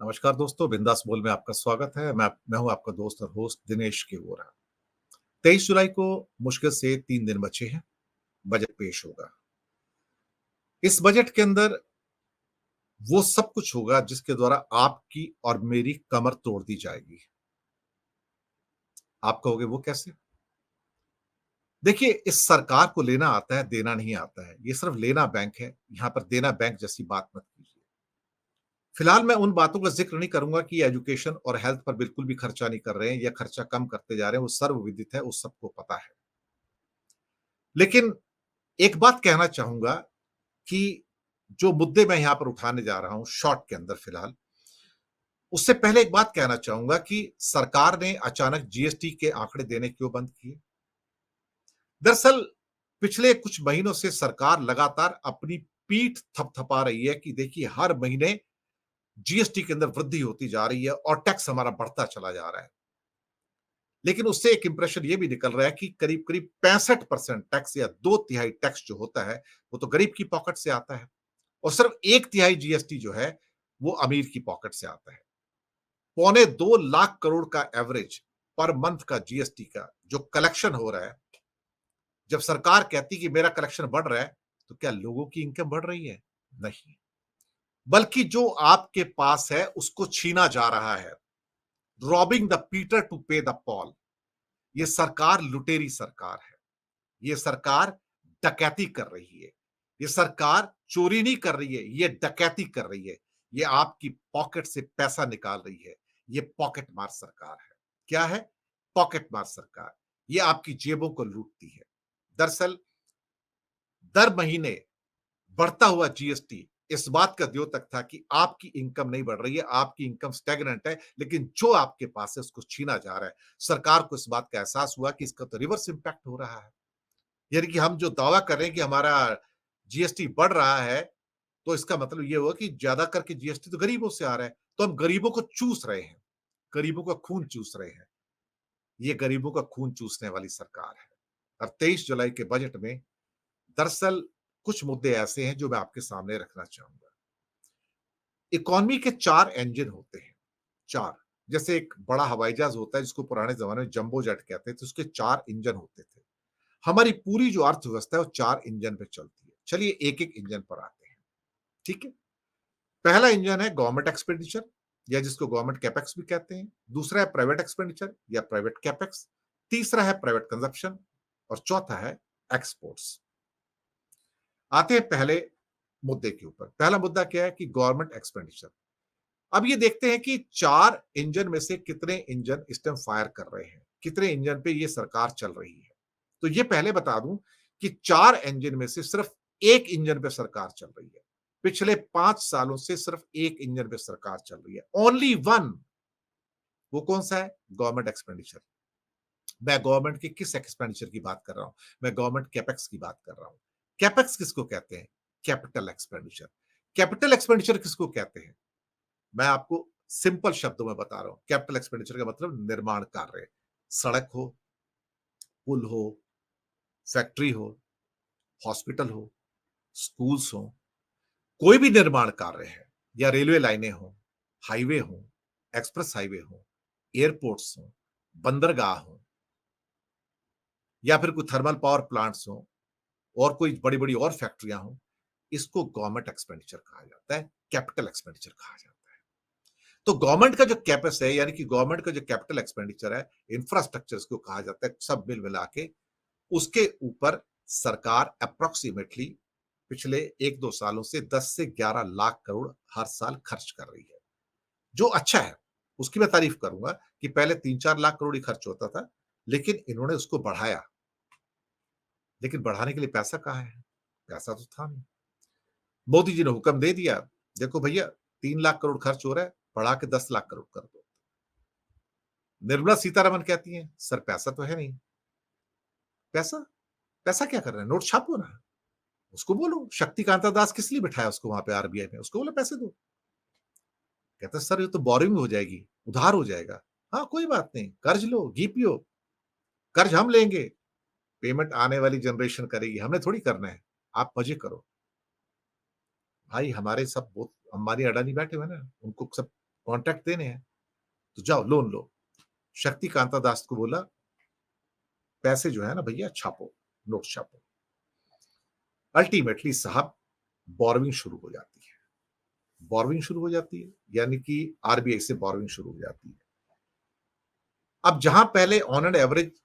नमस्कार दोस्तों, बिंदास बोल में आपका स्वागत है। मैं हूँ आपका दोस्त और होस्ट दिनेश के वोरा। 23 जुलाई को मुश्किल से 3 दिन बचे हैं, बजट पेश होगा। इस बजट के अंदर वो सब कुछ होगा जिसके द्वारा आपकी और मेरी कमर तोड़ दी जाएगी। आप कहोगे वो कैसे? देखिए, इस सरकार को लेना आता है, देना नहीं आता है। ये सिर्फ लेना बैंक है, यहाँ पर देना बैंक जैसी बात मत कीजिए। फिलहाल मैं उन बातों का ज़िक्र नहीं करूँगा कि एजुकेशन और हेल्थ पर बिल्कुल भी खर्चा नहीं कर रहे हैं या खर्चा कम करते जा रहे हैं, वो सर्वविदित है, वो सबको पता है। लेकिन एक बात कहना चाहूँगा कि जो मुद्दे मैं यहाँ पर उठाने जा रहा हूँ शॉर्ट के अंदर फिलहाल, उससे पहले एक बात कहना चाहूँगा कि सरकार ने अचानक जीएसटी के आंकड़े देने क्यों बंद किए? दरअसल पिछले कुछ महीनों से सरकार लगातार अपनी पीठ थपथपा रही है कि देखिए हर महीने जीएसटी के अंदर वृद्धि होती जा रही है और टैक्स हमारा बढ़ता चला जा रहा है। लेकिन उससे एक इंप्रेशन ये भी निकल रहा है कि करीब-करीब 65% टैक्स या 2 तिहाई टैक्स जो होता है, वो तो गरीब की पॉकेट से आता है और सिर्फ 1 तिहाई जीएसटी जो है, वो अमीर की पॉकेट से आता है। पौने 2 लाख करोड़ का एवरेज पर मंथ का जीएसटी का जो कलेक्शन हो रहा है, जब सरकार कहती है कि मेरा कलेक्शन बढ़ रहा है, तो क्या लोगों की इनकम बढ़ रही है? नहीं, बल्कि जो आपके पास है, उसको छीना जा रहा है। रॉबिंग द पीटर टू पे द पॉल। ये सरकार लुटेरी सरकार है। ये सरकार डकैती कर रही है। ये सरकार चोरी नहीं कर रही है, ये डकैती कर रही है। ये आपकी पॉकेट से पैसा निकाल रही है। ये पॉकेट मार सरकार है। क्या है? पॉकेट मार सरकार। ये आपकी जेबों को लूटती है। दरअसल दर महीने बढ़ता हुआ जीएसटी इस बात का द्योतक था कि आपकी इनकम नहीं बढ़ रही है, आपकी इनकम स्टैग्नेंट है, लेकिन जो आपके पास है उसको छीना जा रहा है। सरकार को इस बात का एहसास हुआ कि इसका तो रिवर्स इम्पैक्ट हो रहा है। यानी कि हम जो दावा कर रहे हैं कि हमारा जीएसटी बढ़ रहा है, तो इसका मतलब ये हुआ कि ज़्यादा करके जीएसटी तो गरीबों से आ रहा है, तो हम गरीबों को चूस रहे हैं, गरीबों का खून चूस रहे हैं। ये गरीबों का खून चूसने वाली सरकार है। और 23 जुलाई के बजट में दरअसल कुछ मुद्दे ऐसे हैं जो मैं आपके सामने रखना चाहूँगा। इकोनॉमी के 4 इंजन होते हैं, 4 जैसे एक बड़ा हवाई जहाज़ होता है जिसको पुराने ज़माने में जंबो जेट कहते थे, उसके 4 इंजन होते थे। हमारी पूरी जो अर्थव्यवस्था है वो 4 इंजन पे चलती है। चलिए एक-एक इंजन पर आते हैं, ठीक है? पहला इंजन है गवर्नमेंट एक्सपेंडिचर या जिसको गवर्नमेंट कैपेक्स भी कहते हैं। दूसरा है प्राइवेट एक्सपेंडिचर या प्राइवेट कैपेक्स। तीसरा है प्राइवेट कंजम्पशन और चौथा है एक्सपोर्ट्स। आते हैं पहले मुद्दे के ऊपर। पहला मुद्दा क्या है कि गवर्नमेंट एक्सपेंडिचर। अब ये देखते हैं कि 4 इंजन में से कितने इंजन इस टाइम फायर कर रहे हैं, कितने इंजन पे ये सरकार चल रही है। तो ये पहले बता दूं कि 4 इंजन में से सिर्फ 1 इंजन पे सरकार चल रही है। पिछले 5 सालों से सिर्फ 1 इंजन पे सरकार चल रही है। Only one. वो कौन-सा है? Government expenditure. मैं गवर्नमेंट के किस एक्सपेंडिचर की बात कर रहा हूं? मैं गवर्नमेंट कैपेक्स की बात कर रहा हूं। कैपेक्स किसको कहते हैं? Capital expenditure. कैपिटल एक्सपेंडिचर किसको कहते हैं? मैं आपको सिंपल शब्दों में बता रहा हूँ। कैपिटल एक्सपेंडिचर का मतलब निर्माण कार्य। सड़क हो, पुल हो, फैक्ट्री हो, हॉस्पिटल हो, स्कूल्स हो, कोई भी निर्माण कार्य है या रेलवे लाइनें हों, हाईवे हों, एक्सप्रेस हाईवे हों, एयरपोर्ट्स हों, बंदरगाह हों या फिर कोई थर्मल पावर प्लांट्स हों और कोई बड़ी-बड़ी और फैक्ट्रियाँ हों, इसको गवर्नमेंट एक्सपेंडिचर कहा जाता है, कैपिटल एक्सपेंडिचर कहा जाता है। तो गवर्नमेंट का जो कैपेक्स है यानी कि गवर्नमेंट का जो कैपिटल एक्सपेंडिचर है, इंफ्रास्ट्रक्चर इसको कहा जाता है, सब मिल-मिला के, उसके ऊपर सरकार एप्रोक्सिमेटली पिछले 1-2 सालों से 10 से 11 लाख करोड़ हर साल खर्च कर रही है, जो अच्छा है। उसकी मैं तारीफ करूँगा कि पहले 3-4 लाख करोड़ ही खर्च होता था, लेकिन इन्होंने उसको बढ़ाया। लेकिन बढ़ाने के लिए पैसा कहाँ है? पैसा तो था नहीं। मोदी जी ने हुक्म दे दिया, देखो भैया 3 लाख करोड़ खर्च हो रहा है, बढ़ा के 10 लाख करोड़ कर दो। निर्मला सीतारमण कहती हैं, "सर पैसा तो है नहीं।" पैसा? पैसा क्या कर रहे हैं? नोट छापो ना। उसको बोलो, शक्ति कांता दास किस लिए बिठाया उसको वहाँ पे आरबीआई में? उसको बोलो पैसे दो। कहता है, "सर ये तो बोरोइंग हो जाएगी, उधार हो जाएगा।" हाँ, कोई बात नहीं, कर्ज लो, घीपियो, कर्ज हम लेंगे, पेमेंट आने वाली जनरेशन करेगी, हमने थोड़ी करना है, आप मज़े करो। भाई हमारे सब बहुत अंबानी, अडानी बैठे हुए हैं ना, उनको सब कॉन्ट्रैक्ट देने हैं, तो जाओ लोन लो। शक्ति कांता दास को बोला, पैसे जो है ना भैया छापो, नोट छापो। अल्टीमेटली साहब बोरोविंग शुरू हो जाती है। बोरोविंग शुरू हो जाती है, यानी कि आरबीआई से बोरोविंग शुरू हो जाती है। अब जहां पहले ऑन एन एवरेज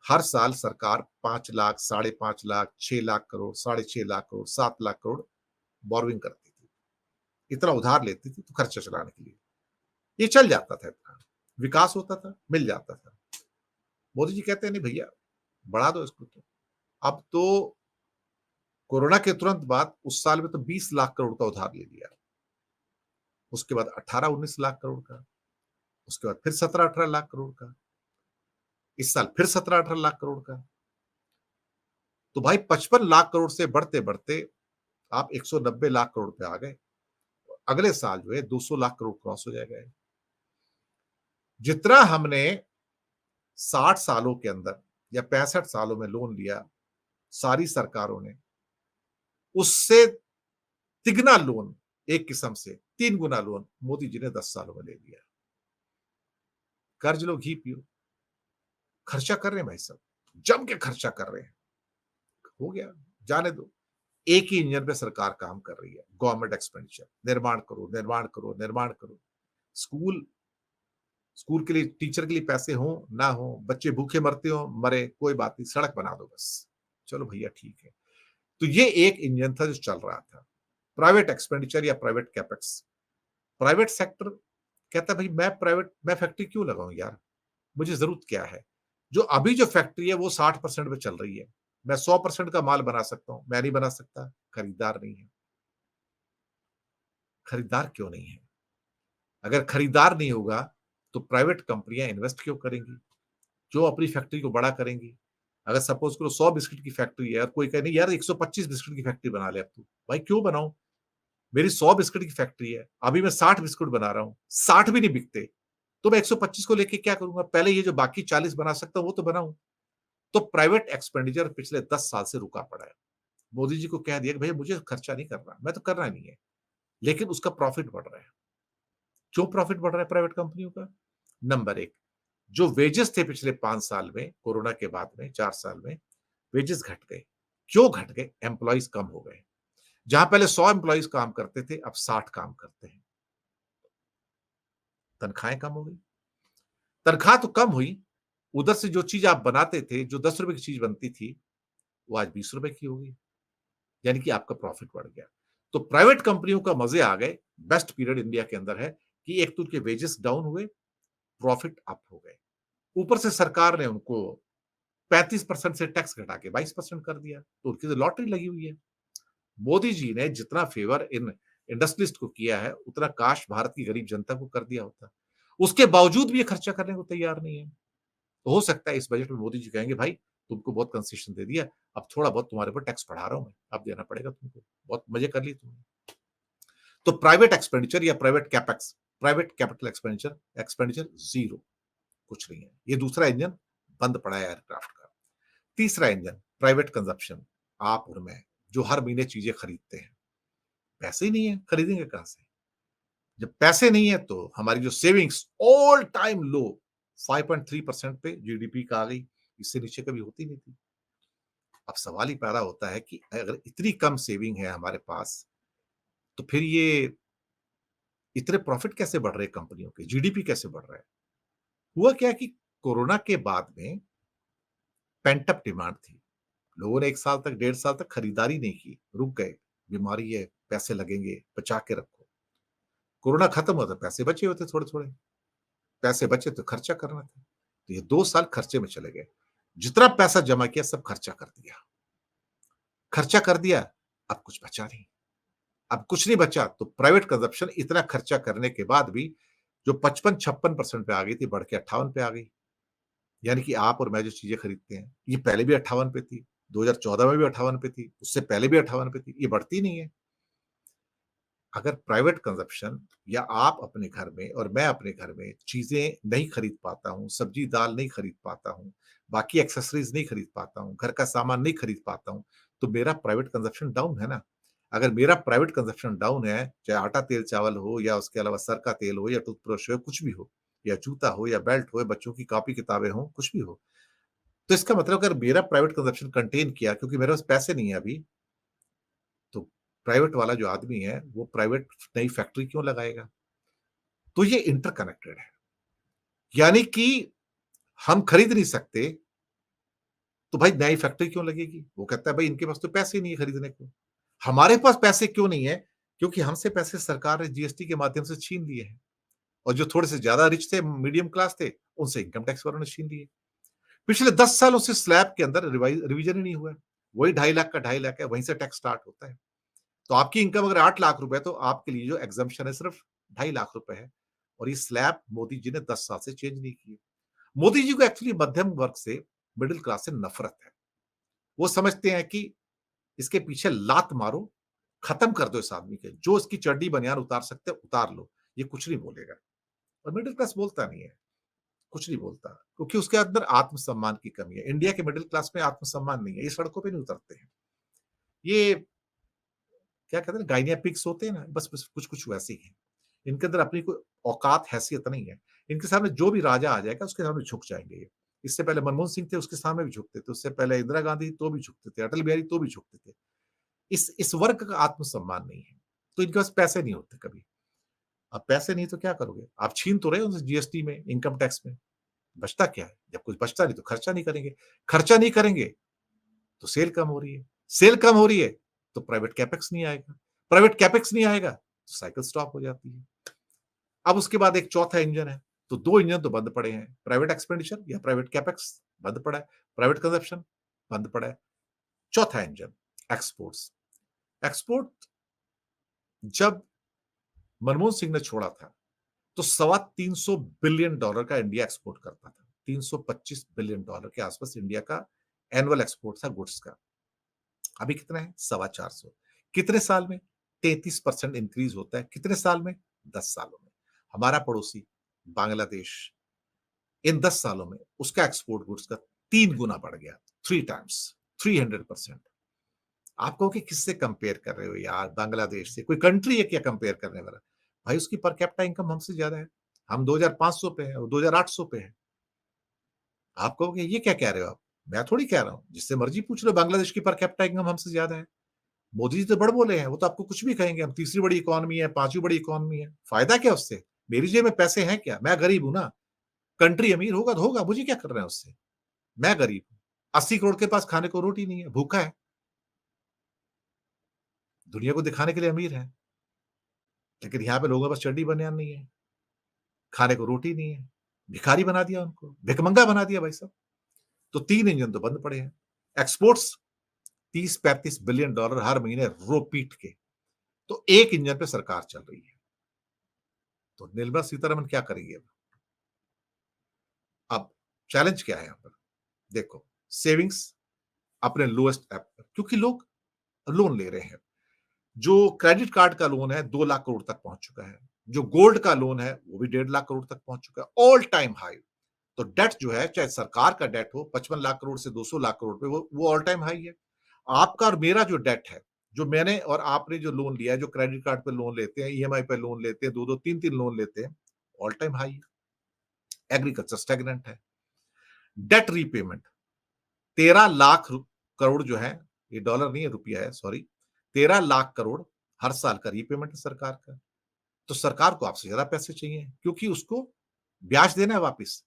हर साल सरकार 5 लाख, साढ़े 5 लाख, 6 लाख करोड़, साढ़े 6 लाख करोड़, 7 लाख करोड़ बोरोविंग करती थी। इतना उधार लेती थी तो खर्चा चलाने के लिए। ये चल जाता था इतना, विकास होता था, मिल जाता था। मोदी जी कहते हैं नहीं भैया, बढ़ा दो इसको तो। अब तो कोरोना के तुरंत बाद उस साल में तो 20 लाख करोड़ का उधार ले लिया। उसके बाद 18-19 लाख करोड़ का, उसके बाद फिर 17-18 लाख करोड़ का, इस साल फिर 17-18 लाख करोड़ का। तो भाई 55 लाख करोड़ से बढ़ते-बढ़ते आप 190 लाख करोड़ पे आ गए। अगले साल जो है 200 लाख करोड़ क्रॉस हो जाएगा। जितना हमने 60 सालों के अंदर या 65 सालों में लोन लिया, सारी सरकारों ने, उससे तिगना लोन, एक किस्म से 3 गुना लोन मोदी जी ने 10 सालों में ले लिया। कर्ज लो, घी पियो। खर्चा कर रहे हैं भाई साहब, जम के खर्चा कर रहे हैं। हो गया, जाने दो। एक ही इंजन पे सरकार काम कर रही है, गवर्नमेंट एक्सपेंडिचर। निर्माण करो, निर्माण करो, निर्माण करो। स्कूल स्कूल के लिए, टीचर के लिए पैसे हों ना हो, बच्चे भूखे मरते हो, मरे, कोई बात नहीं, सड़क बना दो बस। चलो भैया ठीक है। तो ये एक इंजन था जो चल रहा था, प्राइवेट एक्सपेंडिचर या प्राइवेट कैपेक्स। प्राइवेट सेक्टर कहता है भाई मैं फैक्ट्री क्यों लगाऊं यार, मुझे जरूरत क्या है। जो अभी जो फैक्ट्री है वो 60% पे चल रही है, मैं 100% का माल बना सकता हूं, मैं नहीं बना सकता, खरीदार नहीं है। खरीदार क्यों नहीं है? अगर खरीदार नहीं होगा तो प्राइवेट कंपनियां इन्वेस्ट क्यों करेंगी, जो अपनी फैक्ट्री को बड़ा करेंगी। अगर सपोज करो 100 बिस्किट की फैक्ट्री है और कोई कहे नहीं यार 125 बिस्किट की फैक्ट्री बना ले अब तू, भाई क्यों बनाऊं, मेरी 100 बिस्किट की फैक्ट्री है, अभी मैं 60 बिस्कुट बना रहा हूँ, 60 भी नहीं बिकते, तो मैं 125 को लेके क्या करूंगा, पहले ये जो बाकी 40 बना सकता हूं वो तो बनाऊं। तो प्राइवेट एक्सपेंडिचर पिछले 10 साल से रुका पड़ा है। मोदी जी को कह दिया कि भैया मुझे खर्चा नहीं करना, मैं तो करना नहीं है, लेकिन उसका प्रॉफिट बढ़ रहा है। क्यों प्रॉफिट बढ़ रहा है प्राइवेट कंपनियों का? नंबर एक, जो वेजेस थे पिछले 5 साल में, कोरोना के बाद में 4 साल में, वेजेस घट गए। क्यों घट गए? एम्प्लॉइज कम हो गए। जहां पहले 100 एम्प्लॉइज काम करते थे, अब 60 काम करते हैं। तनख्वाहें कम हो गई। तनख्वाह तो कम हुई, उधर से जो चीज आप बनाते थे, जो 10 रुपए की चीज बनती थी, वो आज 20 रुपए की हो गई। यानी कि आपका प्रॉफिट बढ़ गया। तो प्राइवेट कंपनियों का मजे आ गए। बेस्ट पीरियड इंडिया के अंदर है कि एक तो उनके वेजेस डाउन हुए, प्रॉफिट अप हो गए। ऊपर से सरकार ने उनको 35% से टैक्स घटा के 22% कर दिया, तो उनकी तो लॉटरी लगी हुई है। मोदी जी ने जितना फेवर इन इंडस्ट्रियलिस्ट को किया है, उतना काश भारत की गरीब जनता को कर दिया होता। उसके बावजूद भी ये खर्चा करने को तैयार नहीं है। तो हो सकता है इस बजट में मोदी जी कहेंगे भाई तुमको बहुत कंसेशन दे दिया, अब थोड़ा बहुत तुम्हारे ऊपर टैक्स बढ़ा रहा हूं मैं, अब देना पड़ेगा तुमको, बहुत मजे कर लिए तुमने। तो प्राइवेट एक्सपेंडिचर या private capex, private capital expenditure, expenditure zero, कुछ नहीं है। ये दूसरा इंजन बंद पड़ा है एयरक्राफ्ट का। तीसरा इंजन प्राइवेट कंजप्शन, आप और मैं जो हर महीने चीजें खरीदते हैं, पैसे ही नहीं है, खरीदेंगे कहां से? जब पैसे नहीं है तो हमारी जो सेविंग्स ऑल टाइम लो 5.3% पे जीडीपी का आ गई, इससे नीचे कभी होती नहीं थी। अब सवाल ही पैदा होता है कि अगर इतनी कम सेविंग है हमारे पास, तो फिर ये इतने प्रॉफिट कैसे बढ़ रहे हैं कंपनियों के, जीडीपी कैसे बढ़ रहा है? हुआ क्या कि कोरोना के बाद में पेंट अप डिमांड थी। लोगों ने 1 साल तक, 1.5 साल तक खरीदारी नहीं की, रुक गए। बीमारी है, पैसे लगेंगे, बचा के रखो। कोरोना खत्म हुआ तो पैसे बचे हुए थे थोड़े-थोड़े। पैसे बचे तो खर्चा करना था। तो ये 2 साल खर्चे में चले गए। जितना पैसा जमा किया सब खर्चा कर दिया। खर्चा कर दिया, अब कुछ बचा नहीं। अब कुछ नहीं बचा तो प्राइवेट कंजप्शन इतना खर्चा करने के बाद भी जो 55-56% पे आ गई थी, बढ़ के 58 पे आ गई। यानी कि आप और मैं जो चीजें खरीदते हैं, ये पहले भी 58 पे थी, 2014 में भी 58 पे थी, उससे पहले भी 58 पे थी, ये बढ़ती नहीं है। अगर प्राइवेट कंजप्शन या आप अपने घर में और मैं अपने घर में चीजें नहीं खरीद पाता हूँ, सब्जी दाल नहीं खरीद पाता हूँ, बाकी एक्सेसरीज नहीं खरीद पाता हूँ, घर का सामान नहीं खरीद पाता हूँ, तो मेरा प्राइवेट कंजप्शन डाउन है ना। अगर मेरा प्राइवेट कंजम्पशन डाउन है, चाहे आटा, तेल, चावल हो या उसके अलावा सर का तेल हो या टूथब्रश हो, कुछ भी हो या जूता हो या बेल्ट हो या बच्चों की कॉपी-किताबें हों, कुछ भी हो। तो इसका मतलब अगर मेरा प्राइवेट कंजम्पशन कंटेन किया क्योंकि मेरे पास पैसे नहीं है अभी, तो प्राइवेट वाला जो आदमी है, वो प्राइवेट नई फैक्ट्री क्यों लगाएगा? तो ये इंटरकनेक्टेड है। यानी कि हम खरीद नहीं सकते, तो भाई नई फैक्ट्री क्यों लगेगी? वो कहता है भाई इनके पास तो पैसे ही नहीं है खरीदने को। हमारे पास पैसे क्यों नहीं है? क्योंकि हमसे पैसे सरकार ने जीएसटी के माध्यम से छीन लिए हैं और जो थोड़े से ज्यादा रिच थे, मीडियम क्लास थे, उनसे इनकम टैक्स वालों ने छीन लिए। पिछले 10 सालों से स्लैब के अंदर रिवीजन ही नहीं हुआ है। वही 2.5 लाख का 2.5 लाख है, वहीं से टैक्स स्टार्ट होता है। तो आपकी इनकम अगर 8 लाख रुपए है, तो आपके लिए जो एग्जम्पशन है सिर्फ 2.5 लाख रुपए है और ये स्लैब मोदी जी ने 10 साल से चेंज नहीं किए। मोदी जी को एक्चुअली मध्यम वर्ग से, मिडिल क्लास से नफरत है। वो समझते हैं कि इसके पीछे लात मारो, खत्म कर दो इस आदमी के। जो इसकी चड्डी बनियान उतार सकते हैं, उतार लो। ये कुछ नहीं बोलेगा और मिडिल क्लास बोलता नहीं है, कुछ नहीं बोलता क्योंकि उसके अंदर आत्मसम्मान की कमी है। इंडिया के मिडिल क्लास में आत्मसम्मान नहीं है, ये सड़कों पे नहीं उतरते हैं। ये क्या कहते हैं गाइनिया पिग्स होते हैं ना, बस कुछ-कुछ वैसे ही हैं। इनके अंदर अपनी कोई औकात, हैसियत नहीं है। इनके सामने जो भी राजा आ जाएगा, उसके सामने झुक जाएँगे ये। इससे पहले मनमोहन सिंह थे, उसके सामने भी झुकते थे। उससे पहले इंदिरा गांधी तो भी झुकते थे, अटल बिहारी तो भी झुकते थे। इस वर्ग का आत्मसम्मान नहीं है, तो इनके पास पैसे नहीं होते कभी। अब पैसे नहीं तो क्या करोगे? आप छीन तो रहे हो उनसे जीएसटी में, इनकम टैक्स में, बचता क्या है? जब कुछ बचता नहीं तो खर्चा नहीं करेंगे। खर्चा नहीं करेंगे तो सेल कम हो रही है। सेल कम हो रही है तो प्राइवेट कैपेक्स नहीं आएगा। प्राइवेट कैपेक्स नहीं आएगा तो साइकिल स्टॉप हो जाती है। अब उसके बाद एक चौथा इंजन है, तो 2 इंजन तो बंद पड़े हैं। प्राइवेट एक्सपेंडिचर या प्राइवेट कैपेक्स बंद पड़ा है, प्राइवेट कंजम्पशन बंद पड़ा है। चौथा इंजन एक्सपोर्ट्स। एक्सपोर्ट जब मनमोहन सिंह ने छोड़ा था, तो सवा $300 बिलियन का इंडिया एक्सपोर्ट करता था। $325 बिलियन के आसपास इंडिया का एनुअल एक्सपोर्ट था गुड्स का। अभी कितना है? सवा 400। कितने साल में? 33% इंक्रीज होता है। कितने साल में? 10 सालों में। हमारा पड़ोसी बांग्लादेश, इन 10 सालों में उसका एक्सपोर्ट गुड्स का 3 गुना बढ़ गया। 3 टाइम्स, 300%। आप कहोगे किससे कंपेयर कर रहे हो यार? बांग्लादेश से? कोई कंट्री है क्या कंपेयर करने वाला? भाई उसकी पर कैपिटा इनकम हमसे ज्यादा है। हम 2500 पे हैं, वो 2800 पे है। आप कहोगे ये क्या कह रहे हो आप? मैं थोड़ी कह रहा हूँ, जिससे मर्जी पूछ लो, बांग्लादेश की पर कैपिटा इनकम हमसे ज्यादा है। मोदी जी तो बड़ बोले हैं, वो तो आपको कुछ भी कहेंगे, हम तीसरी बड़ी इकोनॉमी है, पांचवी बड़ी इकोनॉमी है। फायदा क्या उससे? मेरी जेब में पैसे हैं क्या? मैं गरीब हूं ना। कंट्री अमीर होगा तो होगा, मुझे क्या करना है उससे? मैं गरीब हूं। 80 करोड़ के पास खाने को रोटी नहीं है, भूखा है। दुनिया को दिखाने के लिए अमीर है, लेकिन यहाँ पे लोगों के पास चड्डी बनियान नहीं है, खाने को रोटी नहीं है। भिखारी बना दिया उनको, भिखमंगा बना दिया भाई साहब। तो 3 इंजन तो बंद पड़े हैं। एक्सपोर्ट्स 30-35 बिलियन डॉलर हर महीने रो पीट के, तो एक इंजन पे सरकार चल रही है। तो निर्मला सीतारमन क्या करेगी अब? अब चैलेंज क्या है यहाँ पर? देखो, सेविंग्स अपने लोएस्ट ऐप पर, क्योंकि लोग लोन ले रहे हैं। जो क्रेडिट कार्ड का लोन है 2 लाख करोड़ तक पहुंच चुका है। जो गोल्ड का लोन है वो भी 1.5 लाख करोड़ तक पहुंच चुका है। All time high. तो डेट जो है, चाहे सरकार का डेट हो 55 लाख करोड़ से 200 लाख करोड़ पे, वो ऑल टाइम हाई है। आपका और मेरा जो डेट है, जो मैंने और आपने जो लोन लिया है, जो क्रेडिट कार्ड पे लोन लेते हैं, ईएमआई पे लोन लेते हैं, 2-2 3-3 लोन लेते हैं, ऑल टाइम हाई है। एग्रीकल्चर स्टैग्नेंट है। डेट रीपेमेंट 13 लाख करोड़ जो है, ये डॉलर नहीं है, रुपया है, सॉरी। 13 लाख करोड़ हर साल का रीपेमेंट है सरकार का। तो सरकार को आपसे ज्यादा पैसे चाहिए क्योंकि उसको ब्याज देना है वापिस।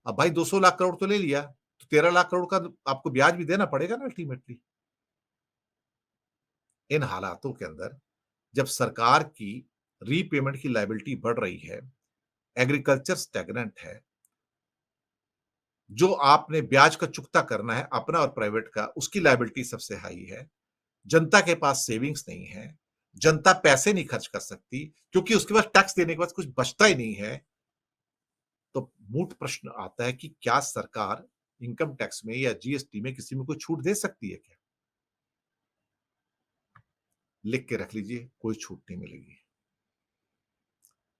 अब भाई 200 लाख करोड़ तो ले लिया, तो 13 लाख करोड़ का आपको ब्याज भी देना पड़ेगा ना अल्टीमेटली। इन हालातों के अंदर जब सरकार की रीपेमेंट की लायबिलिटी बढ़ रही है, एग्रीकल्चर स्टैग्नेंट है, जो आपने ब्याज का चुकता करना है अपना और प्राइवेट का, उसकी लायबिलिटी सबसे हाई है। जनता के पास सेविंग्स नहीं है, जनता पैसे नहीं खर्च कर सकती क्योंकि उसके पास टैक्स देने के बाद कुछ बचता ही नहीं है। तो मूट प्रश्न आता है कि क्या सरकार इनकम टैक्स में या जीएसटी में किसी में कोई छूट दे सकती है क्या? लिख के रख लीजिए, कोई छूट नहीं मिलेगी।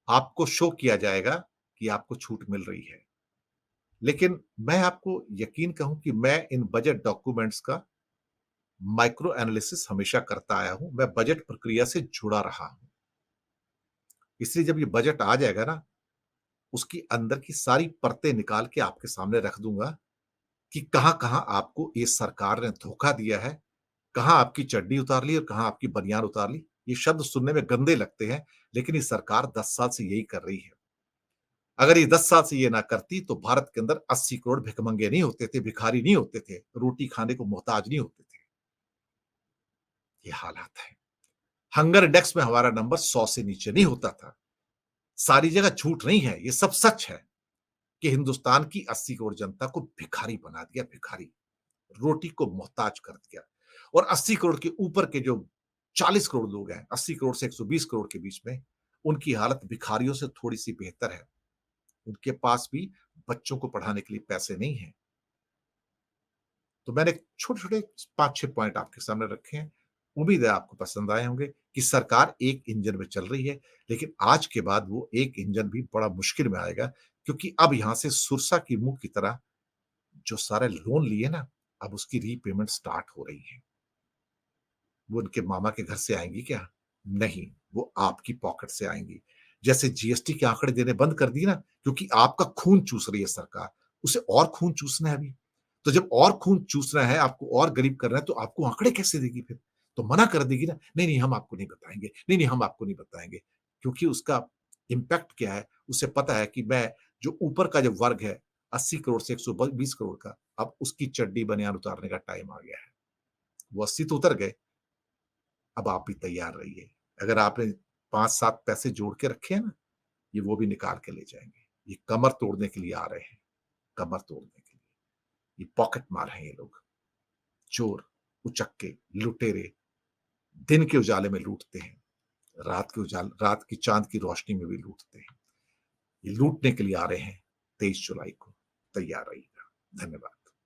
आपको शो किया जाएगा कि आपको छूट मिल रही है। लेकिन मैं आपको यकीन कहूं कि मैं इन बजट डॉक्यूमेंट्स का माइक्रो एनालिसिस हमेशा करता आया हूँ, मैं बजट प्रक्रिया से जुड़ा रहा हूँ। इसलिए जब ये बजट आ जाएगा ना, उसकी अंदर की सारी परतें निकाल के आपके सामने रख दूँगा कि कहाँ-कहाँ आपको ये सरकार ने धोखा दिया है, कहाँ आपकी चड्डी उतार ली और कहाँ आपकी बनियान उतार ली। ये शब्द सुनने में गंदे लगते हैं, लेकिन ये सरकार 10 साल से यही कर रही है। अगर ये 10 साल से ये ना करती, तो भारत के अंदर 80 करोड़ भिखमंगे नहीं होते थे, भिखारी नहीं होते थे, रोटी खाने को मोहताज नहीं होते थे। ये हालात है। हंगर इंडेक्स में हमारा नंबर 100 से नीचे नहीं होता था। सारी जगह झूठ नहीं है, ये सब सच है कि हिंदुस्तान की 80 करोड़ जनता को भिखारी बना दिया, भिखारी। रोटी को मोहताज कर दिया और 80 करोड़ के ऊपर के जो 40 करोड़ लोग हैं, 80 करोड़ से 120 करोड़ के बीच में, उनकी हालत भिखारियों से थोड़ी-सी बेहतर है। उनके पास भी बच्चों को पढ़ाने के लिए पैसे नहीं हैं। तो मैंने छोटे-छोटे 5-6 पॉइंट आपके सामने रखे हैं। उम्मीद है आपको पसंद आए होंगे कि सरकार एक इंजन में चल रही है, लेकिन आज के बाद वो एक इंजन भी बड़ा मुश्किल में आएगा क्योंकि अब यहाँ से सुरसा की मुँह की तरह जो सारे लोन लिए ना, अब उसकी रीपेमेंट स्टार्ट हो रही है। वो उनके मामा के घर से आएँगी क्या? नहीं, वो आपकी पॉकेट से आएँगी। जैसे जीएसटी के आंकड़े देने बंद कर दिए ना, क्योंकि आपका खून चूस रही है सरकार, उसे और खून चूसना है अभी। तो जब और खून चूसना है, आपको और गरीब करना है, तो आपको आंकड़े कैसे देगी फिर? तो मना कर देगी ना, नहीं, नहीं हम आपको नहीं बताएँगे, नहीं, नहीं हम आपको नहीं बताएँगे। क्योंकि उसका इम्पैक्ट क्या है, उसे पता है कि मैं जो ऊपर का जो वर्ग है, 80 करोड़ से 120 करोड़ का, अब उसकी चड्डी बनियान उतारने का टाइम आ गया है। वो 80 तो उतर गए, अब आप भी तैयार रहिए। अगर आपने 5-7 पैसे जोड़ के रखे हैं ना, ये वो भी निकाल के ले जाएँगे। ये कमर तोड़ने के लिए आ रहे हैं, कमर तोड़ने के लिए। ये पॉकेट मार हैं ये लोग, चोर, उचक्के, लुटेरे, दिन के उजाले में लूटते हैं, रात की चाँद की रोशनी में भी लूटते हैं। ये लूटने के लिए आ रहे हैं 23 जुलाई को, तैयार रहिएगा। धन्यवाद।